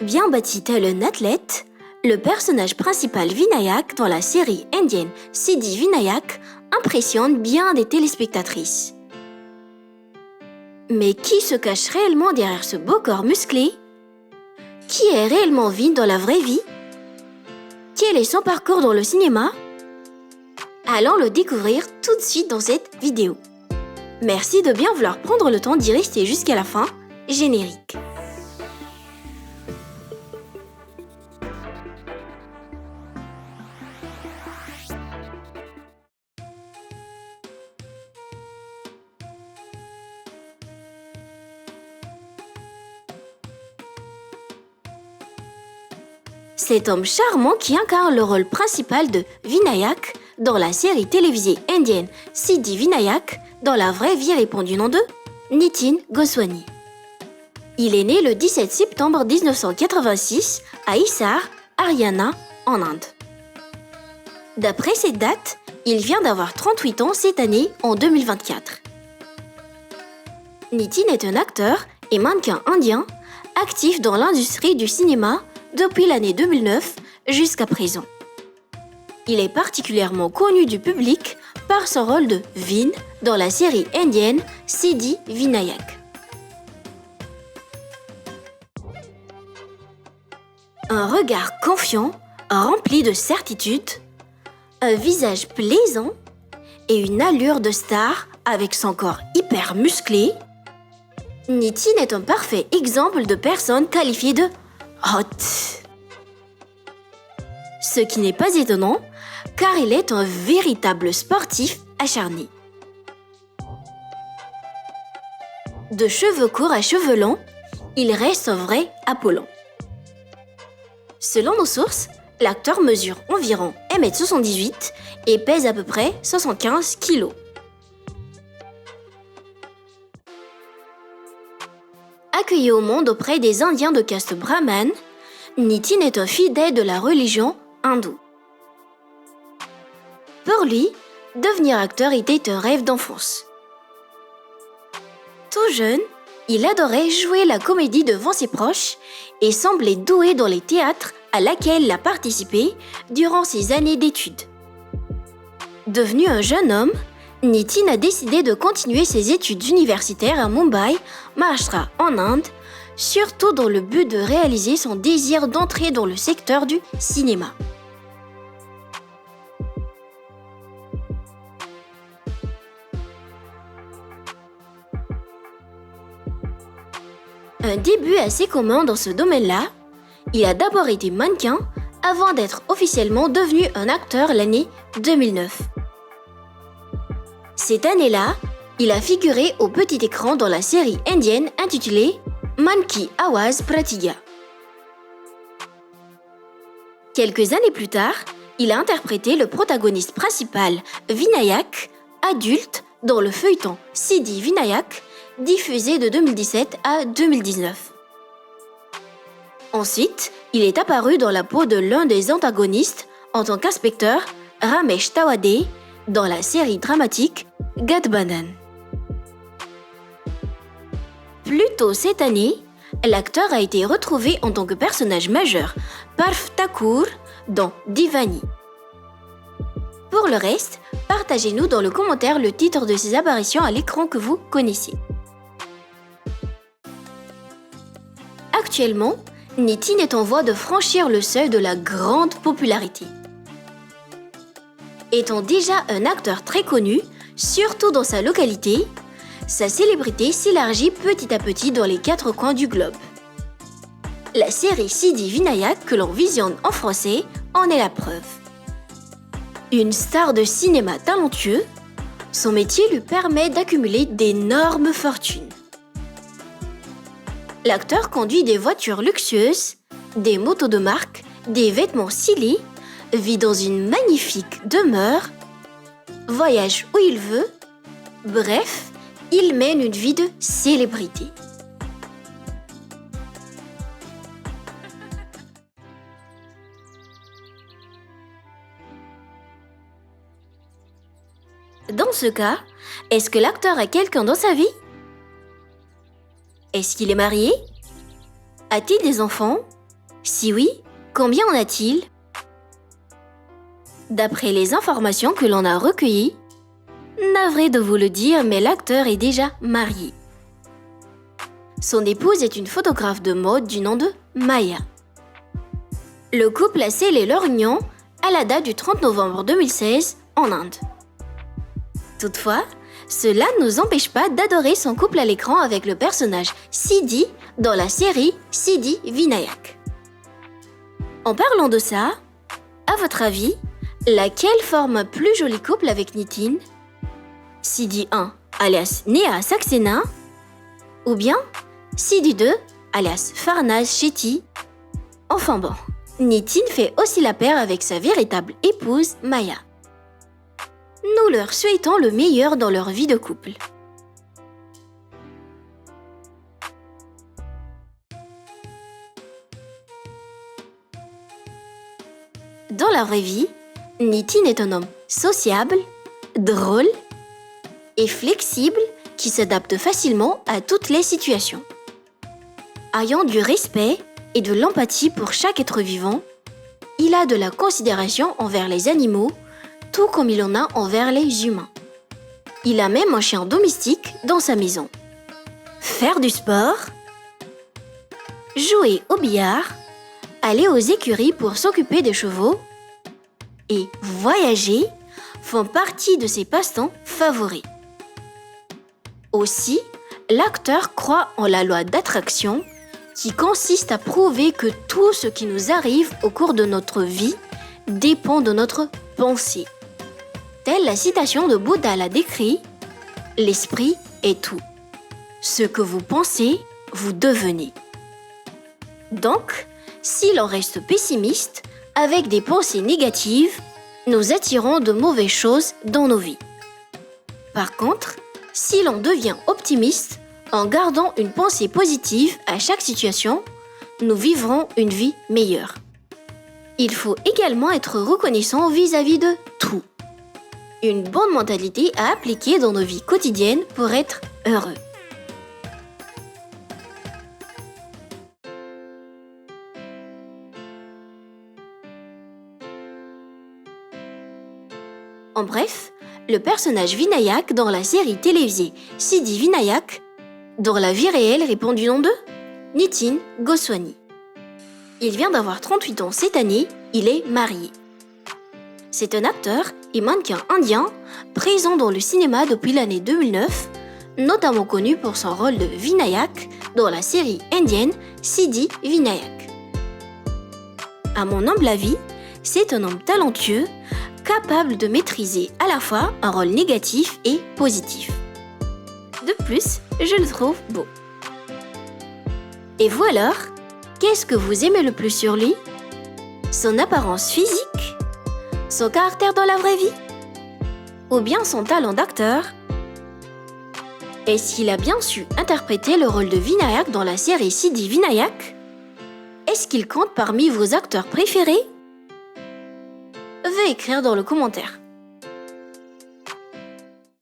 Bien bâti tel un athlète, le personnage principal Vinayak dans la série indienne Siddhi Vinayak impressionne bien des téléspectatrices. Mais qui se cache réellement derrière ce beau corps musclé? Qui est réellement Vin dans la vraie vie? Quel est son parcours dans le cinéma? Allons le découvrir tout de suite dans cette vidéo. Merci de bien vouloir prendre le temps d'y rester jusqu'à la fin. Générique. Cet homme charmant qui incarne le rôle principal de Vinayak dans la série télévisée indienne Siddhi Vinayak, dans la vraie vie répond du nom de Nitin Goswami. Il est né le 17 septembre 1986 à Hisar, Haryana, en Inde. D'après cette date, il vient d'avoir 38 ans cette année en 2024. Nitin est un acteur et mannequin indien actif dans l'industrie du cinéma depuis l'année 2009 jusqu'à présent. Il est particulièrement connu du public par son rôle de Vin dans la série indienne Siddhi Vinayak. Un regard confiant, rempli de certitude, un visage plaisant et une allure de star avec son corps hyper musclé, Nitin est un parfait exemple de personne qualifiée de hot. Ce qui n'est pas étonnant, car il est un véritable sportif acharné. De cheveux courts à cheveux longs, il reste un vrai Apollon. Selon nos sources, l'acteur mesure environ 1,78 m et pèse à peu près 75 kg. Accueilli au monde auprès des Indiens de caste brahmane, Nitin est un fidèle de la religion hindoue. Pour lui, devenir acteur était un rêve d'enfance. Tout jeune, il adorait jouer la comédie devant ses proches et semblait doué dans les théâtres à laquelle il a participé durant ses années d'études. Devenu un jeune homme, Nitin a décidé de continuer ses études universitaires à Mumbai, Maharashtra en Inde, surtout dans le but de réaliser son désir d'entrer dans le secteur du cinéma. Un début assez commun dans ce domaine-là, il a d'abord été mannequin avant d'être officiellement devenu un acteur l'année 2009. Cette année-là, il a figuré au petit écran dans la série indienne intitulée Man Ki Awaaz Pratigya. Quelques années plus tard, il a interprété le protagoniste principal, Vinayak, adulte, dans le feuilleton Siddhi Vinayak, diffusé de 2017 à 2019. Ensuite, il est apparu dans la peau de l'un des antagonistes en tant qu'inspecteur, Ramesh Tawade, dans la série dramatique Gadbanan. Plus tôt cette année, l'acteur a été retrouvé en tant que personnage majeur, Parth Thakur, dans Divani. Pour le reste, partagez-nous dans le commentaire le titre de ces apparitions à l'écran que vous connaissez. Actuellement, Nitin est en voie de franchir le seuil de la grande popularité. Étant déjà un acteur très connu, surtout dans sa localité, sa célébrité s'élargit petit à petit dans les 4 coins du globe. La série Siddhi Vinayak que l'on visionne en français en est la preuve. Une star de cinéma talentueux, son métier lui permet d'accumuler d'énormes fortunes. L'acteur conduit des voitures luxueuses, des motos de marque, des vêtements stylés, vit dans une magnifique demeure, voyage où il veut, bref, il mène une vie de célébrité. Dans ce cas, est-ce que l'acteur a quelqu'un dans sa vie? Est-ce qu'il est marié? A-t-il des enfants? Si oui, combien en a-t-il? D'après les informations que l'on a recueillies, navré de vous le dire, mais l'acteur est déjà marié. Son épouse est une photographe de mode du nom de Maya. Le couple a scellé leur union à la date du 30 novembre 2016 en Inde. Toutefois, cela ne nous empêche pas d'adorer son couple à l'écran avec le personnage Siddhi dans la série Siddhi Vinayak. En parlant de ça, à votre avis, laquelle forme un plus joli couple avec Nitin? Siddhi 1, alias Neha Saxena, ou bien Siddhi 2, alias Farnaz Shetty. Enfin bon, Nitin fait aussi la paire avec sa véritable épouse Maya. Nous leur souhaitons le meilleur dans leur vie de couple. Dans la vraie vie, Nitin est un homme sociable, drôle et flexible qui s'adapte facilement à toutes les situations. Ayant du respect et de l'empathie pour chaque être vivant, il a de la considération envers les animaux, tout comme il en a envers les humains. Il a même un chien domestique dans sa maison. Faire du sport, jouer au billard, aller aux écuries pour s'occuper des chevaux et voyager font partie de ses passe-temps favoris. Aussi, l'acteur croit en la loi d'attraction qui consiste à prouver que tout ce qui nous arrive au cours de notre vie dépend de notre pensée. Telle la citation de Bouddha l'a décrit, « L'esprit est tout. Ce que vous pensez, vous devenez. » Donc, si l'on reste pessimiste, avec des pensées négatives, nous attirons de mauvaises choses dans nos vies. Par contre, si l'on devient optimiste, en gardant une pensée positive à chaque situation, nous vivrons une vie meilleure. Il faut également être reconnaissant vis-à-vis de tout. Une bonne mentalité à appliquer dans nos vies quotidiennes pour être heureux. En bref, le personnage Vinayak dans la série télévisée Siddhi Vinayak, dans la vie réelle répond du nom de Nitin Goswami. Il vient d'avoir 38 ans cette année, il est marié. C'est un acteur et mannequin indien présent dans le cinéma depuis l'année 2009, notamment connu pour son rôle de Vinayak dans la série indienne Siddhi Vinayak. À mon humble avis, c'est un homme talentueux, capable de maîtriser à la fois un rôle négatif et positif. De plus, je le trouve beau. Et vous alors, qu'est-ce que vous aimez le plus sur lui? Son apparence physique? Son caractère dans la vraie vie? Ou bien son talent d'acteur? Est-ce qu'il a bien su interpréter le rôle de Vinayak dans la série Siddhi Vinayak? Est-ce qu'il compte parmi vos acteurs préférés? Veuillez écrire dans le commentaire.